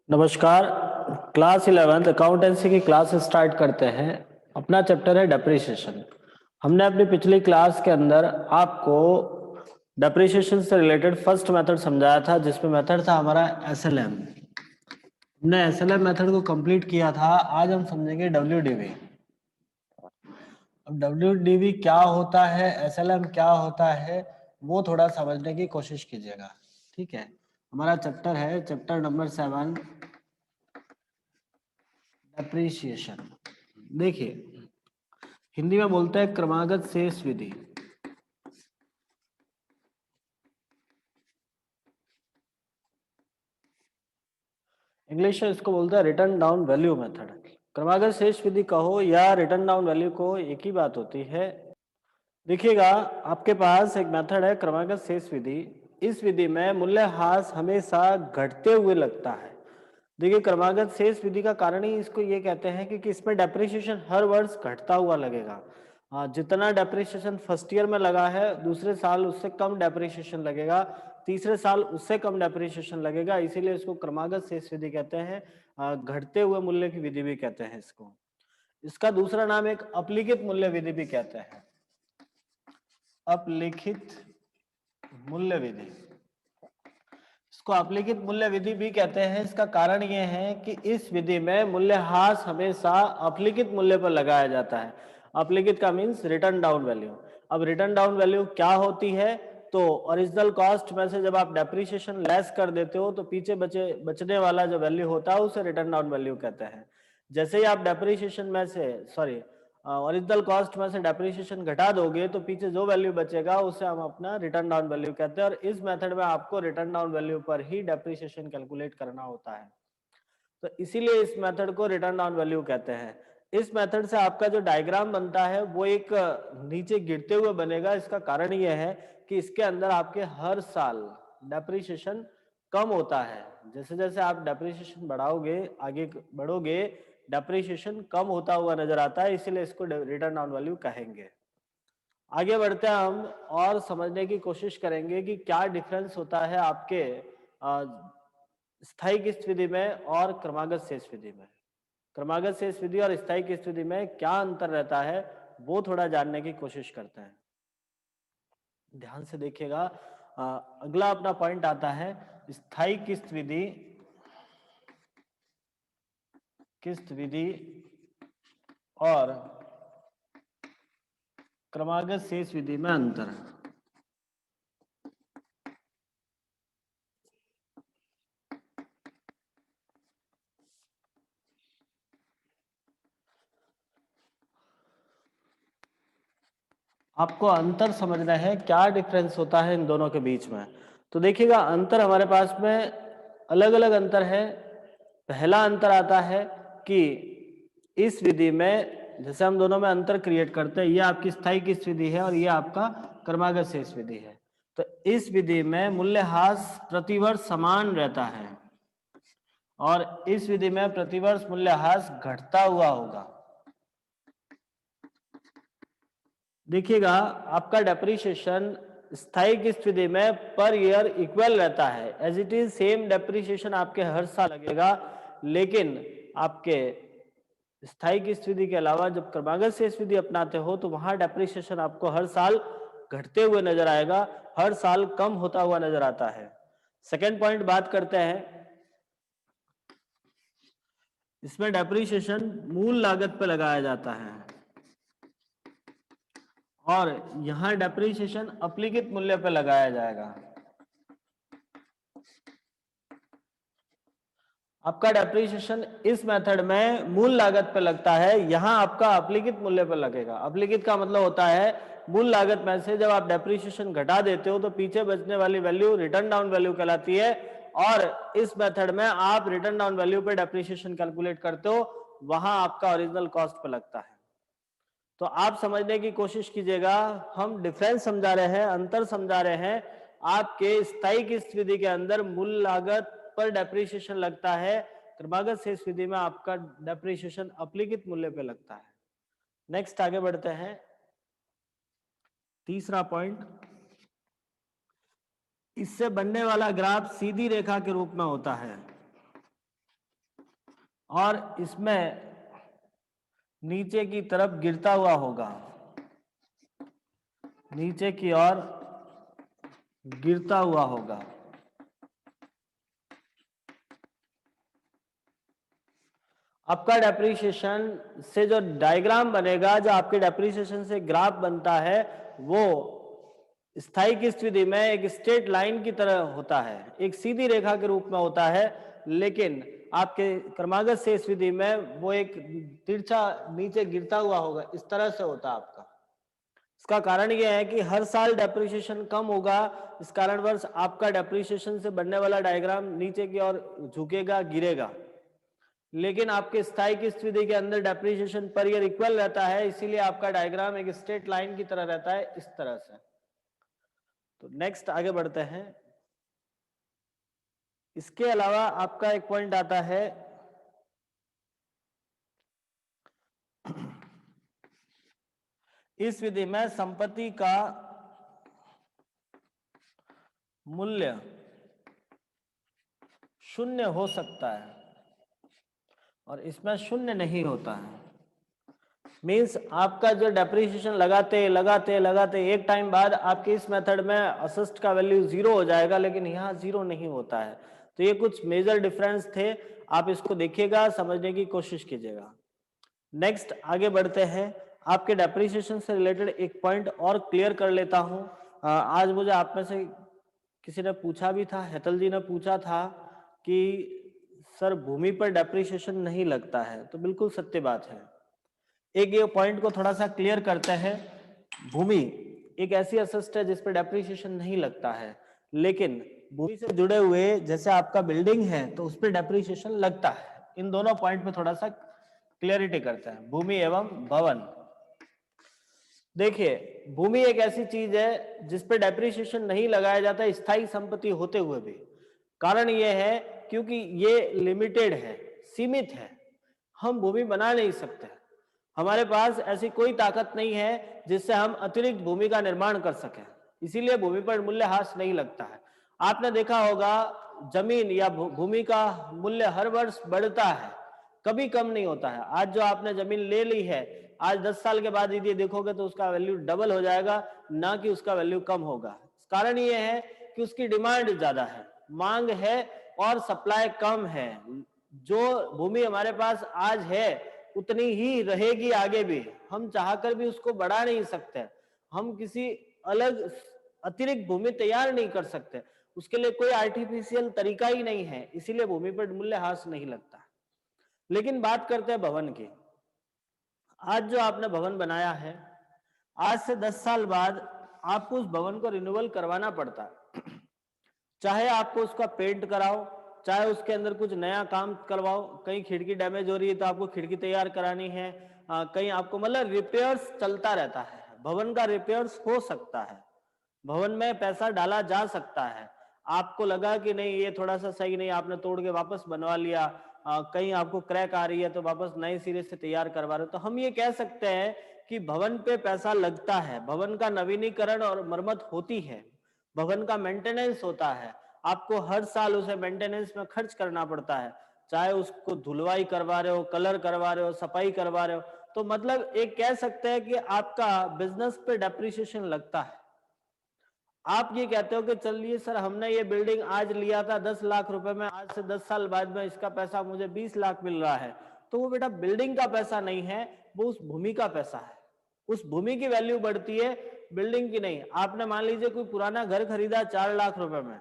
नमस्कार। Class 11th accountancy की class start करते हैं। अपना चैप्टर है डेप्रिसिएशन। हमने अपनी पिछली क्लास के अंदर आपको डेप्रिसिएशन से रिलेटेड फर्स्ट मेथड समझाया था, जिसमें मेथड था हमारा एसएलएम। हमने एसएलएम मेथड को कंप्लीट किया था। आज हम समझेंगे डब्ल्यूडीवी। अब डब्ल्यूडीवी क्या होता है, एसएलएम क्या होता है, वो थोड़ा समझने की कोशिश कीजिएगा। ठीक है, हमारा चैप्टर है चैप्टर नंबर 7 डेप्रिसिएशन। देखिए, हिंदी में बोलते हैं क्रमागत शेष विधि। इंग्लिश में इसको बोलते हैं रिटर्न डाउन वैल्यू मेथड। क्रमागत शेष विधि कहो या रिटर्न डाउन वैल्यू को, एक ही बात होती है। देखिएगा, आपके पास एक मेथड है क्रमागत शेष विधि। इस विधि में मूल्यह्रास हमेशा घटते हुए लगता है। देखिए, क्रमागत शेष विधि का कारण ही इसको ये कहते हैं क्योंकि इसमें डेप्रिसिएशन हर वर्ष घटता हुआ लगेगा। जितना डेप्रिसिएशन फर्स्ट ईयर में लगा है, दूसरे साल उससे कम डेप्रिसिएशन लगेगा, तीसरे साल उससे कम डेप्रिसिएशन लगेगा। इसीलिए इसको क्रमागत शेष विधि कहते हैं। घटते हुए मूल्य की विधि भी कहते हैं इसको। इसका दूसरा नाम एक अपलिखित मूल्य विधि भी कहते हैं। अपलिखित मूल्य विधि, इसको अपलिखित मूल्य विधि भी कहते हैं। इसका कारण यह है कि इस विधि में मूल्यह्रास हमेशा अपलिखित मूल्य पर लगाया जाता है। अपलिखित का मीन्स रिटर्न डाउन वैल्यू। अब रिटर्न डाउन वैल्यू क्या होती है? तो ओरिजिनल कॉस्ट में से जब आप डेप्रिसिएशन लेस कर देते हो तो पीछे बचने वाला जो वैल्यू होता है उसे रिटर्न डाउन वैल्यू कहते हैं। जैसे ही आप डेप्रिसिएशन में से ओरिजिनल कॉस्ट में से डेप्रिसिएशन घटा दोगे तो पीछे जो वैल्यू बचेगा उसे हम अपना रिटर्न डाउन वैल्यू कहते हैं। और इस मेथड में आपको रिटर्न डाउन वैल्यू पर ही डेप्रिसिएशन कैलकुलेट करना होता है, तो इसीलिए इस मेथड को रिटर्न डाउन वैल्यू कहते हैं। इस मेथड से आपका जो डायग्राम बनता है वो एक नीचे गिरते हुए बनेगा। इसका कारण यह है कि इसके अंदर आपके हर साल डेप्रिसिएशन कम होता है। जैसे जैसे आप डेप्रिसिएशन बढ़ाओगे, आगे बढ़ोगे, डेप्रिसिएशन कम होता हुआ नजर आता है, इसीलिए इसको रिटर्न डाउन वैल्यू कहेंगे। आगे बढ़ते हैं हम और समझने की कोशिश करेंगे कि क्या डिफरेंस होता है आपके स्थायी किस्त विधि में और क्रमागत शेष विधि में। क्रमागत शेष विधि और स्थायी किस्त विधि में क्या अंतर रहता है, वो थोड़ा जानने की कोशिश करते हैं। ध्यान से देखिएगा, अगला अपना पॉइंट आता है स्थायी किस्त विधि, किस्त विधि और क्रमागत शेष विधि में अंतर। आपको अंतर समझना है, क्या डिफरेंस होता है इन दोनों के बीच में। तो देखिएगा, अंतर हमारे पास में अलग अलग अंतर है। पहला अंतर आता है कि इस विधि में जैसे हम दोनों में अंतर क्रिएट करते हैं, ये आपकी स्थायी किस्त विधि है और ये आपका क्रमागत शेष विधि है। तो इस विधि में मूल्यह्रास प्रतिवर्ष समान रहता है और इस विधि में प्रतिवर्ष मूल्यह्रास घटता हुआ होगा। देखिएगा, आपका डेप्रिसिएशन स्थायी किस्त विधि में पर ईयर इक्वल रहता है, as it is same depreciation आपके हर साल लगेगा। लेकिन आपके स्थायी किस्त विधि के अलावा जब क्रमागत शेष विधि अपनाते हो तो वहां डेप्रिसिएशन आपको हर साल घटते हुए नजर आएगा, हर साल कम होता हुआ नजर आता है। सेकेंड पॉइंट बात करते हैं, इसमें डेप्रिसिएशन मूल लागत पर लगाया जाता है और यहां डेप्रिसिएशन अपलिखित मूल्य पर लगाया जाएगा। आपका डेप्रिसिएशन इस मेथड में मूल लागत पर लगता है, यहां आपका अपलिखित मूल्य पर लगेगा। अपलिखित का मतलब होता है मूल लागत में से जब आप डेप्रिसिएशन घटा देते हो तो पीछे बचने वाली वैल्यू रिटर्न डाउन वैल्यू कहलाती है। और इस मेथड में आप रिटर्न डाउन वैल्यू पे डेप्रिसिएशन कैलकुलेट करते हो, वहां आपका ओरिजिनल कॉस्ट पर लगता है। तो आप समझने की कोशिश कीजिएगा, हम डिफरेंस समझा रहे हैं, अंतर समझा रहे हैं। आपके स्थायी किस्त विधि के अंदर मूल लागत पर डेप्रिसिएशन लगता है, क्रमागत शेष विधि में आपका डेप्रिसिएशन अपलिखित मूल्य पे लगता है। नेक्स्ट आगे बढ़ते हैं, तीसरा पॉइंट, इससे बनने वाला ग्राफ सीधी रेखा के रूप में होता है। और इसमें नीचे की तरफ गिरता हुआ होगा, नीचे की ओर गिरता हुआ होगा। आपका डेप्रिसिएशन से जो डायग्राम बनेगा, जो आपके डेप्रिसिएशन से ग्राफ बनता है, वो स्थायी की स्थिति में एक स्ट्रेट लाइन की तरह होता है, एक सीधी रेखा के रूप में होता है, लेकिन आपके क्रमागत से स्थिति में वो एक तिरछा नीचे गिरता हुआ होगा, इस तरह से होता है आपका। इसका कारण यह है कि हर साल डेप्रिसिएशन कम होगा, इस कारणवश आपका डेप्रिसिएशन से बनने वाला डायग्राम नीचे की ओर झुकेगा, गिरेगा। लेकिन आपके स्थायी की स्थिति के अंदर डेप्रिसिएशन पर ईयर इक्वल रहता है, इसीलिए आपका डायग्राम एक स्ट्रेट लाइन की तरह रहता है, इस तरह से। तो नेक्स्ट आगे बढ़ते हैं। इसके अलावा आपका एक पॉइंट आता है इस विधि में संपत्ति का मूल्य शून्य हो सकता है और इसमें शून्य नहीं होता है। मीन्स आपका जो डेप्रिसिएशन लगाते लगाते लगाते एक टाइम बाद आपके इस मेथड में असिस्ट का वैल्यू 0 हो जाएगा, लेकिन यहाँ 0 नहीं होता है। तो ये कुछ मेजर डिफरेंस थे, आप इसको देखिएगा, समझने की कोशिश कीजिएगा। नेक्स्ट आगे बढ़ते हैं। आपके डेप्रिसिएशन से रिलेटेड एक पॉइंट और क्लियर कर लेता हूं। आज मुझे आप में से किसी ने पूछा भी था, हेतल जी ने पूछा था कि सर भूमि पर डेप्रिसिएशन नहीं लगता है, तो बिल्कुल सत्य बात है। एक ये पॉइंट को थोड़ा सा क्लियर करते हैं। भूमि एक ऐसी असेस्ट है जिस पर डेप्रिसिएशन नहीं लगता है, लेकिन भूमि से जुड़े हुए जैसे आपका बिल्डिंग है तो उस पर डेप्रिसिएशन लगता है। इन दोनों पॉइंट पे थोड़ा सा क्लियरिटी करते हैं, भूमि एवं भवन। देखिए, भूमि एक ऐसी चीज है जिस पे डेप्रिसिएशन नहीं लगाया जाता स्थायी संपत्ति होते हुए भी। कारण यह है क्योंकि ये लिमिटेड है, सीमित है, हम भूमि बना नहीं सकते। हमारे पास ऐसी कोई ताकत नहीं है जिससे हम अतिरिक्त भूमि का निर्माण कर सकें, इसीलिए भूमि पर मूल्यह्रास नहीं लगता है। आपने देखा होगा जमीन या भूमि का मूल्य हर वर्ष बढ़ता है, कभी कम नहीं होता है। आज जो आपने जमीन ले ली है, आज 10 साल के बाद यदि देखोगे तो उसका वैल्यू डबल हो जाएगा, ना कि उसका वैल्यू कम होगा। कारण ये है कि उसकी डिमांड ज्यादा है, मांग है और सप्लाई कम है। जो भूमि हमारे पास आज है उतनी ही रहेगी आगे भी, हम चाहकर भी उसको बढ़ा नहीं सकते, हम किसी अलग अतिरिक्त भूमि तैयार नहीं कर सकते, उसके लिए कोई आर्टिफिशियल तरीका ही नहीं है, इसीलिए भूमि पर मूल्यह्रास नहीं लगता। लेकिन बात करते हैं भवन की। आज जो आपने भवन बनाया है, आज से 10 साल बाद आपको उस भवन को रिन्यूअल करवाना पड़ता है। चाहे आपको उसका पेंट कराओ, चाहे उसके अंदर कुछ नया काम करवाओ, कहीं खिड़की डैमेज हो रही है तो आपको खिड़की तैयार करानी है, कहीं आपको मतलब रिपेयर्स चलता रहता है। भवन का रिपेयर्स हो सकता है, भवन में पैसा डाला जा सकता है। आपको लगा कि नहीं ये थोड़ा सा सही नहीं, आपने तोड़ के वापस बनवा लिया, कहीं आपको क्रैक आ रही है तो वापस नए सिरे से तैयार करवा रहे हो, तो हम ये कह सकते हैं कि भवन पे पैसा लगता है, भवन का नवीनीकरण और मरम्मत होती है, भवन का मेंटेनेंस होता है, आपको हर साल उसे मेंटेनेंस में खर्च करना पड़ता है, चाहे उसको धुलवाई करवा रहे हो, कलर करवा रहे हो, सफाई करवा रहे हो। तो मतलब एक कह सकते हैं कि आपका बिजनेस पे डेप्रिसिएशन लगता है। आप ये कहते हो कि चलिए सर हमने ये बिल्डिंग आज लिया था 10 लाख रुपए में, आज से 10 साल बाद में इसका पैसा मुझे 20 लाख मिल रहा है, तो वो बेटा बिल्डिंग का पैसा नहीं है, वो उस भूमि का पैसा है। उस भूमि की वैल्यू बढ़ती है, बिल्डिंग की नहीं। आपने मान लीजिए कोई पुराना घर खरीदा 4 लाख रुपए में,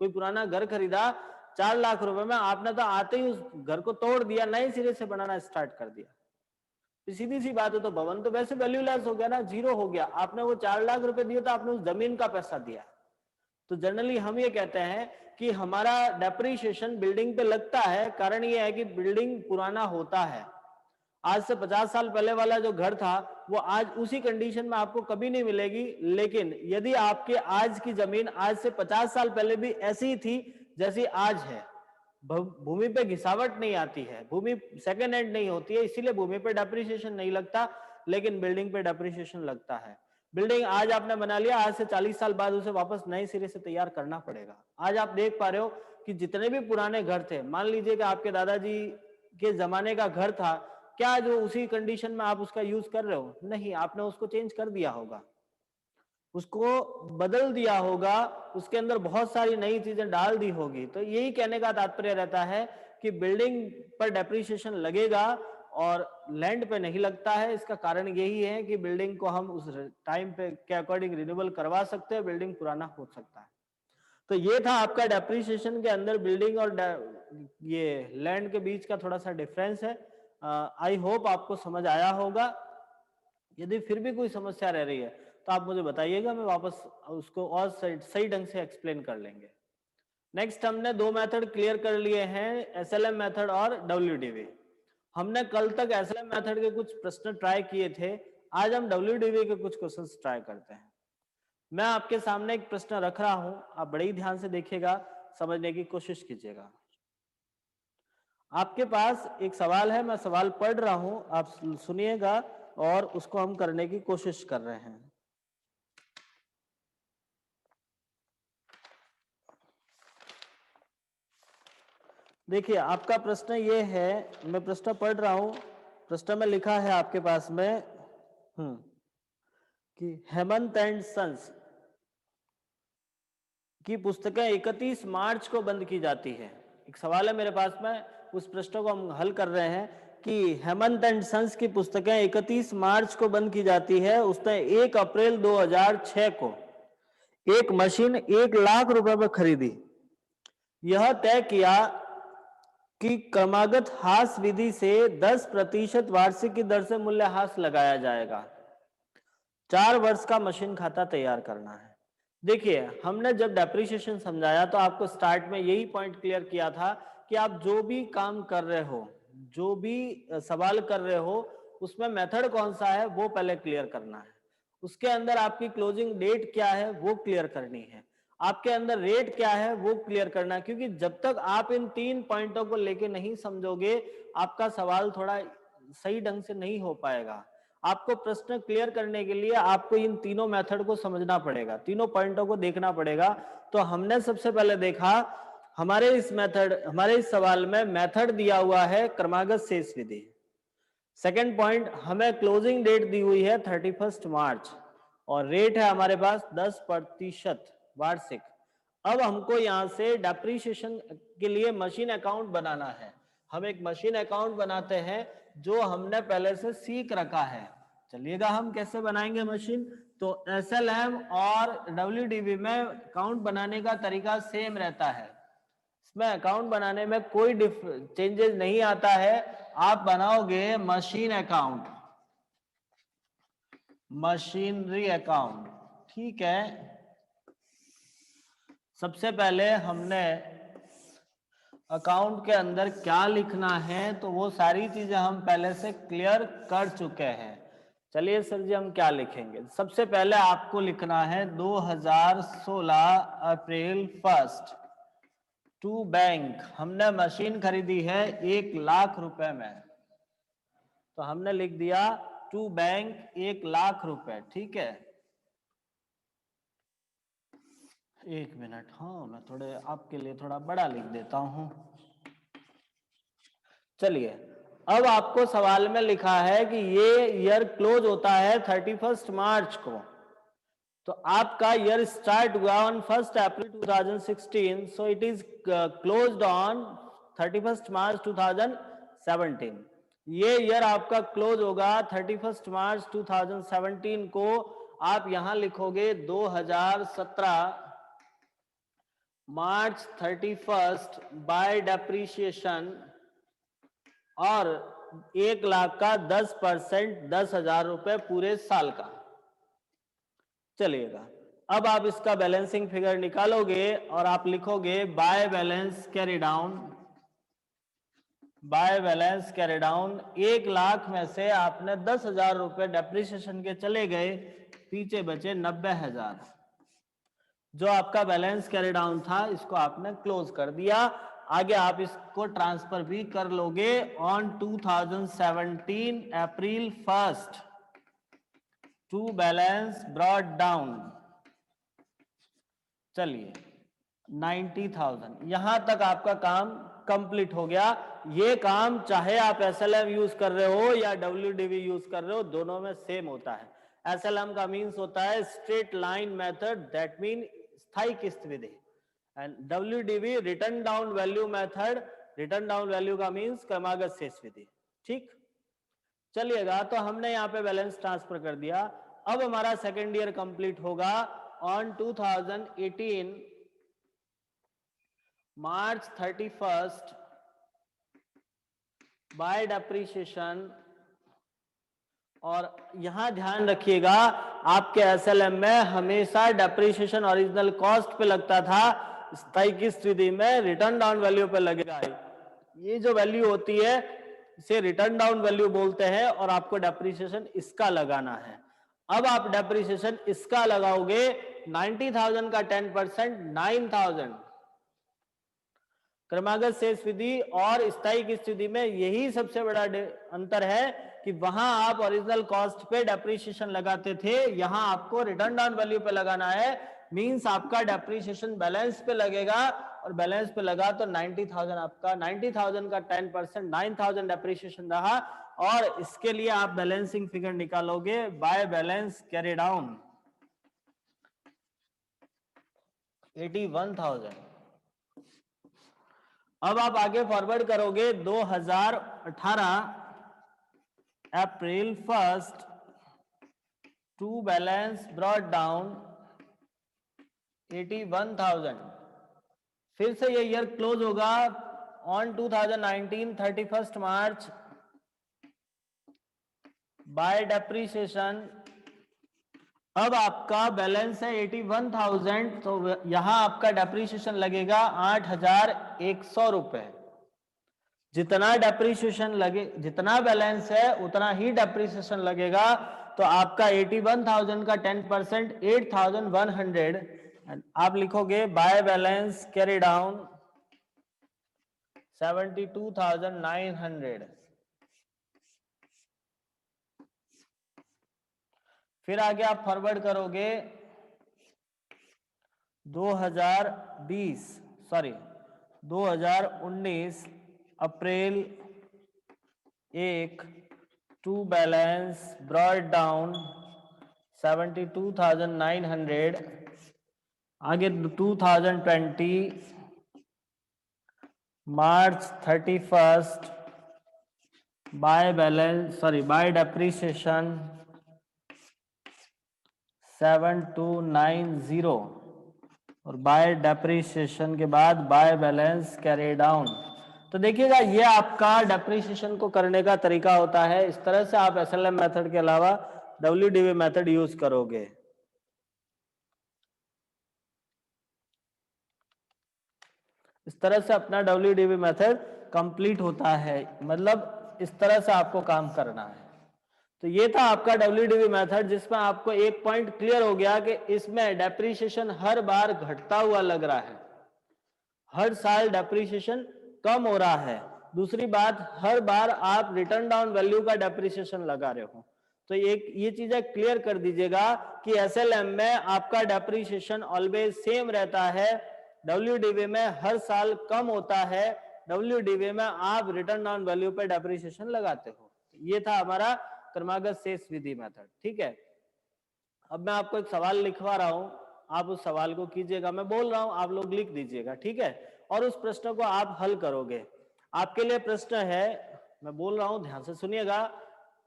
कोई पुराना घर खरीदा 4 लाख रुपए में, आपने तो आते ही उस घर को तोड़ दिया, नए सिरे से बनाना स्टार्ट कर दिया। सीधी सी बात है, तो भवन तो वैसे वैल्यूलेस हो गया ना, जीरो हो गया। आपने वो 4 लाख रुपए दिए तो आपने उस जमीन का पैसा दिया। तो जनरली हम ये कहते हैं कि हमारा डेप्रिसिएशन बिल्डिंग पे लगता है, कारण ये है कि बिल्डिंग पुराना होता है। आज से 50 साल पहले वाला जो घर था वो आज उसी कंडीशन में आपको कभी नहीं मिलेगी, लेकिन यदि आपके आज की जमीन आज से 50 साल पहले भी ऐसी ही थी जैसी आज है, भूमि पे घिसावट नहीं आती है, भूमि सेकेंड हैंड नहीं होती है, इसीलिए भूमि पे डेप्रिसिएशन नहीं लगता, लेकिन बिल्डिंग पे डेप्रिसिएशन लगता है। बिल्डिंग आज आपने बना लिया, आज से 40 साल बाद उसे वापस नए सिरे से तैयार करना पड़ेगा। आज आप देख पा रहे हो कि जितने भी पुराने घर थे, मान लीजिए कि आपके दादाजी के जमाने का घर था, क्या जो उसी कंडीशन में आप उसका यूज कर रहे हो? नहीं, आपने उसको चेंज कर दिया होगा, उसको बदल दिया होगा, उसके अंदर बहुत सारी नई चीजें डाल दी होगी। तो यही कहने का तात्पर्य रहता है कि बिल्डिंग पर डेप्रिसिएशन लगेगा और लैंड पे नहीं लगता है। इसका कारण यही है कि बिल्डिंग को हम उस टाइम पे के अकॉर्डिंग रिन्यूएबल करवा सकते हैं, बिल्डिंग पुराना हो सकता है। तो ये था आपका डेप्रिसिएशन के अंदर बिल्डिंग और ये लैंड के बीच का थोड़ा सा डिफरेंस है। आई होप आपको समझ आया होगा। यदि फिर भी कोई समस्या रह रही है तो आप मुझे बताइएगा, मैं वापस उसको और सही ढंग से एक्सप्लेन कर लेंगे। नेक्स्ट हमने दो मेथड क्लियर कर लिए हैं, एसएलएम मेथड और डब्ल्यूडीवी। हमने कल तक एसएलएम मेथड के कुछ प्रश्न ट्राई किए थे, आज हम डब्ल्यूडीवी के कुछ क्वेश्चंस ट्राई करते हैं। मैं आपके सामने एक प्रश्न रख रहा हूं, आप बड़े ही ध्यान से देखिएगा, समझने की कोशिश कीजिएगा। आपके पास एक सवाल है, मैं सवाल पढ़ रहा हूं, आप सुनिएगा और उसको हम करने की कोशिश कर रहे हैं। देखिए आपका प्रश्न ये है, मैं प्रश्न पढ़ रहा हूं, प्रश्न में लिखा है आपके पास में कि हेमंत एंड सन्स की पुस्तकें 31 मार्च को बंद की जाती है। एक सवाल है मेरे पास में, उस प्रश्न को हम हल कर रहे हैं कि हेमंत एंड सन्स की पुस्तकें 31 मार्च को बंद की जाती है। उसने 1 अप्रैल 2006 को एक मशीन 1 लाख रुपए में खरीदी। यह तय किया कि क्रमागत हास विधि से 10% वार्षिक की दर से मूल्य हास लगाया जाएगा। 4 वर्ष का मशीन खाता तैयार करना है। देखिए हमने जब डेप्रिसिएशन समझाया तो आपको स्टार्ट में यही पॉइंट क्लियर किया था कि आप जो भी काम कर रहे हो, जो भी सवाल कर रहे हो, उसमें मेथड कौन सा है वो पहले क्लियर करना है। उसके अंदर आपकी क्लोजिंग डेट क्या है वो क्लियर करनी है, आपके अंदर रेट क्या है वो क्लियर करना है। क्योंकि जब तक आप इन 3 पॉइंटों को लेके नहीं समझोगे, आपका सवाल थोड़ा सही ढंग से नहीं हो पाएगा। आपको प्रश्न क्लियर करने के लिए आपको इन तीनों मेथड को समझना पड़ेगा, तीनों पॉइंटों को देखना पड़ेगा। तो हमने सबसे पहले देखा, हमारे इस सवाल में मेथड दिया हुआ है क्रमागत शेष विधि। सेकंड पॉइंट, हमें क्लोजिंग डेट दी हुई है 31 मार्च और रेट है हमारे पास 10% वार्षिक। अब हमको यहां से डेप्रिसिएशन के लिए मशीन अकाउंट बनाना है। हम एक मशीन अकाउंट बनाते हैं जो हमने पहले से सीख रखा है। चलिएगा हम कैसे बनाएंगे मशीन, तो एसएलएम और डब्ल्यूडीवी में अकाउंट बनाने का तरीका सेम रहता है। इसमें अकाउंट बनाने में कोई चेंजेस नहीं आता है। आप बनाओगे मशीन अकाउंट, मशीनरी अकाउंट, ठीक है। सबसे पहले हमने अकाउंट के अंदर क्या लिखना है तो वो सारी चीजें हम पहले से क्लियर कर चुके हैं। चलिए सर जी हम क्या लिखेंगे, सबसे पहले आपको लिखना है 2016 अप्रैल 1 टू बैंक। हमने मशीन खरीदी है 1 लाख रुपए में, तो हमने लिख दिया टू बैंक 1 लाख रुपए, ठीक है। 1 मिनट, हाँ मैं थोड़े आपके लिए थोड़ा बड़ा लिख देता हूं। चलिए अब आपको सवाल में लिखा है कि ये ईयर क्लोज होता है 31 मार्च को, तो आपका ईयर स्टार्ट हुआ on 1 April 2016, so it is closed on 31 मार्च 2017। ये ईयर आपका क्लोज होगा 31 मार्च 2017 को। आप यहां लिखोगे 2017 मार्च 31 बाय डेप्रीशिएशन और 1 लाख का 10%, 10,000 रुपए पूरे साल का। चलिएगा अब आप इसका बैलेंसिंग फिगर निकालोगे और आप लिखोगे by balance carry down, by balance carry down. 1 lakh में से आपने 10,000 रुपए डेप्रिसिएशन के चले गए, पीछे बचे 90,000। जो आपका बैलेंस कैरी डाउन था इसको आपने क्लोज कर दिया। आगे आप इसको ट्रांसफर भी कर लोगे on 2017 April 1 to balance brought down. चलिए 90,000, यहां तक आपका काम कंप्लीट हो गया। ये काम चाहे आप एसएलएम यूज कर रहे हो या डब्ल्यूडीवी यूज कर रहे हो, दोनों में सेम होता है। एसएलएम का मीन्स होता है straight line method, that mean स्थायी किस्त विधि, and WDV return down value method, return down value का मीन्स क्रमागत शेष विधि। ठीक, चलिएगा, तो हमने यहाँ पे बैलेंस ट्रांसफर कर दिया। अब हमारा सेकेंड ईयर कंप्लीट होगा ऑन 2018 मार्च 31 बाय डेप्रीशिएशन। और यहां ध्यान रखिएगा, आपके एसएलएम में हमेशा डेप्रीशिएशन ओरिजिनल कॉस्ट पे लगता था, स्थायी किस्त विधि में रिटर्न डाउन वैल्यू पे लगेगा। ये जो वैल्यू होती है इसे रिटर्न डाउन वैल्यू बोलते हैं, और आपको डेप्रीशिएशन इसका लगाना है। अब आप डेप्रीशिएशन इसका लगाओगे, 90,000 का 10% 9,000। क्रमागत शेष विधि और स्थायी किस्त विधि में यही सबसे बड़ा अंतर है कि वहां आप ओरिजिनल कॉस्ट पे डेप्रीशिएशन लगाते थे, यहां आपको रिटर्न डाउन वैल्यू पे लगाना है। मींस आपका डेप्रीशिएशन बैलेंस पे लगेगा, और बैलेंस पे लगा तो 90,000 आपका, 90,000 का 10% 9,000 डेप्रीशिएशन रहा। और इसके लिए आप बैलेंसिंग फिगर निकालोगे बाय बैलेंस कैरी डाउन 81,000। अब आप आगे फॉरवर्ड करोगे 2018 अप्रैल 1 टू बैलेंस ब्रॉट डाउन 81,000। फिर से ये ईयर क्लोज होगा ऑन 2019 31 मार्च बाय डेप्रीशिएशन। अब आपका बैलेंस है 81,000, तो यहां आपका डेप्रीशिएशन लगेगा 8,100 रुपए। जितना डेप्रीशिएशन लगे, जितना बैलेंस है उतना ही डेप्रीशिएशन लगेगा। तो आपका 81,000 का 10% 8,100, आप लिखोगे बाय बैलेंस कैरी डाउन 72,900। फिर आगे आप फॉरवर्ड करोगे 2019 अप्रैल 1 टू बैलेंस ब्रॉट डाउन 72,900। आगे 2020 मार्च 31 बाय बैलेंस बाय डेप्रीशिएशन 7290, और बाय डेप्रीशिएशन के बाद बाय बैलेंस कैरी डाउन। तो देखिएगा, ये आपका डेप्रीशिएशन को करने का तरीका होता है। इस तरह से आप एसएलएम मेथड के अलावा डब्ल्यूडीवी मेथड यूज करोगे। इस तरह से अपना डब्ल्यूडीवी मेथड कंप्लीट होता है, मतलब इस तरह से आपको काम करना है। तो ये था आपका डब्ल्यूडीवी मेथड, जिसमें आपको एक पॉइंट क्लियर हो गया कि इसमें डेप्रीशिएशन हर बार घटता हुआ लग रहा है, हर साल डेप्रीशिएशन कम हो रहा है। दूसरी बात, हर बार आप रिटर्न डाउन वैल्यू का डेप्रीशिएशन लगा रहे हो। तो ये चीजें क्लियर कर दीजिएगा कि एसएलएम में आपका डेप्रीशिएशन ऑलवेज सेम रहता है, डब्ल्यूडीवी में हर साल कम होता है, डब्ल्यूडीवी में आप रिटर्न डाउन वैल्यू पे डेप्रीशिएशन लगाते हो। ये था हमारा क्रमागत शेष विधि मेथड। ठीक है, अब मैं आपको एक सवाल लिखवा रहा हूं, आप उस सवाल को कीजिएगा। मैं बोल रहा हूं, आप लोग लिख दीजिएगा, ठीक है, और उस प्रश्न को आप हल करोगे। आपके लिए प्रश्न है, मैं बोल रहा हूं, ध्यान से सुनिएगा।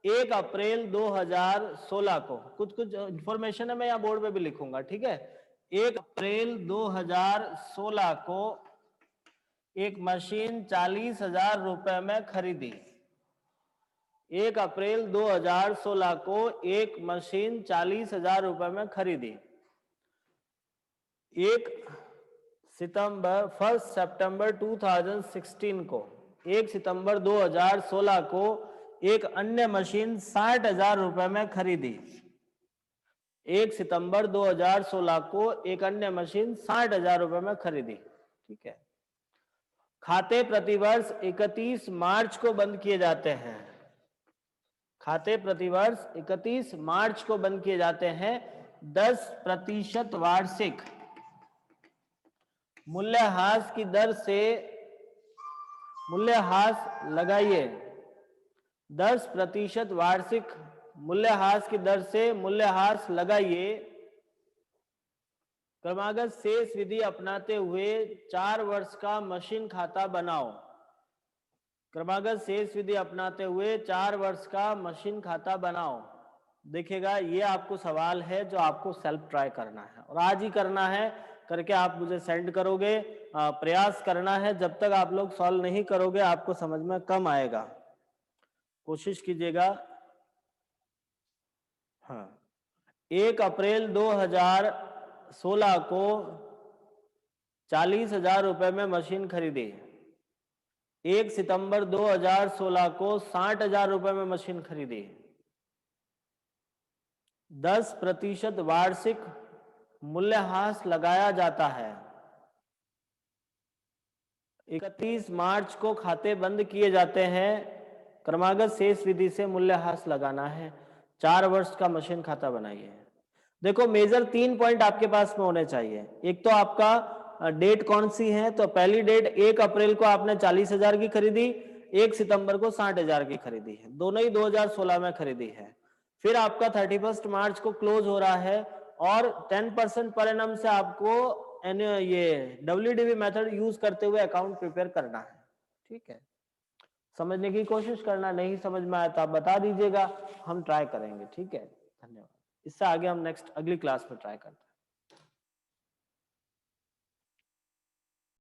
1 अप्रैल 2016 को, कुछ इंफॉर्मेशन है, मैं यहाँ बोर्ड पे भी लिखूंगा, ठीक है। 1 अप्रैल 2016 को एक मशीन 40,000 रुपए में खरीदी। 1 अप्रैल 2016 को एक मशीन 40,000 रुपए में खरीदी। 1 सितंबर 2016 को, 1 सितंबर 2016 को एक अन्य मशीन 60,000 रुपए में खरीदी। 1 सितंबर 2016 को एक अन्य मशीन 60,000 रुपए में खरीदी। ठीक है, खाते प्रतिवर्ष 31 मार्च को बंद किए जाते हैं। खाते प्रतिवर्ष 31 मार्च को बंद किए जाते हैं। 10% वार्षिक मूल्यह्रास की दर से मूल्यह्रास लगाइए। 10% वार्षिक मूल्यह्रास की दर से मूल्यह्रास लगाइए। क्रमागत शेष विधि अपनाते हुए 4 वर्ष का मशीन खाता बनाओ। क्रमागत शेष विधि अपनाते हुए 4 वर्ष का मशीन खाता बनाओ। देखिएगा, ये आपको सवाल है जो आपको सेल्फ ट्राई करना है और आज ही करना है, करके आप मुझे सेंड करोगे। प्रयास करना है, जब तक आप लोग सॉल्व नहीं करोगे आपको समझ में कम आएगा। कोशिश कीजिएगा। हाँ, 1 अप्रैल 2016 को 40,000 रुपए में मशीन खरीदी। 1 सितंबर 2016 को 60,000 रुपए में मशीन खरीदी। 10% वार्षिक मूल्यह्रास लगाया जाता है। 31 मार्च को खाते बंद किए जाते हैं। क्रमागत शेष विधि से मूल्यह्रास लगाना है। 4 वर्ष का मशीन खाता बनाइए। देखो, मेजर 3 पॉइंट आपके पास में होने चाहिए। एक तो आपका डेट कौन सी है, तो पहली डेट 1 अप्रैल को आपने 40,000 की खरीदी, 1 सितंबर को 60,000 की खरीदी है, दोनों ही 2016 में खरीदी है। फिर आपका 31 मार्च को क्लोज हो रहा है और 10% पर एनम से आपको ये WDV मेथड यूज करते हुए अकाउंट प्रिपेयर करना है। ठीक है, समझने की कोशिश करना। नहीं समझ में आया तो आप बता दीजिएगा, हम ट्राई करेंगे। ठीक है, धन्यवाद। इससे आगे हम नेक्स्ट अगली क्लास में ट्राई करते हैं।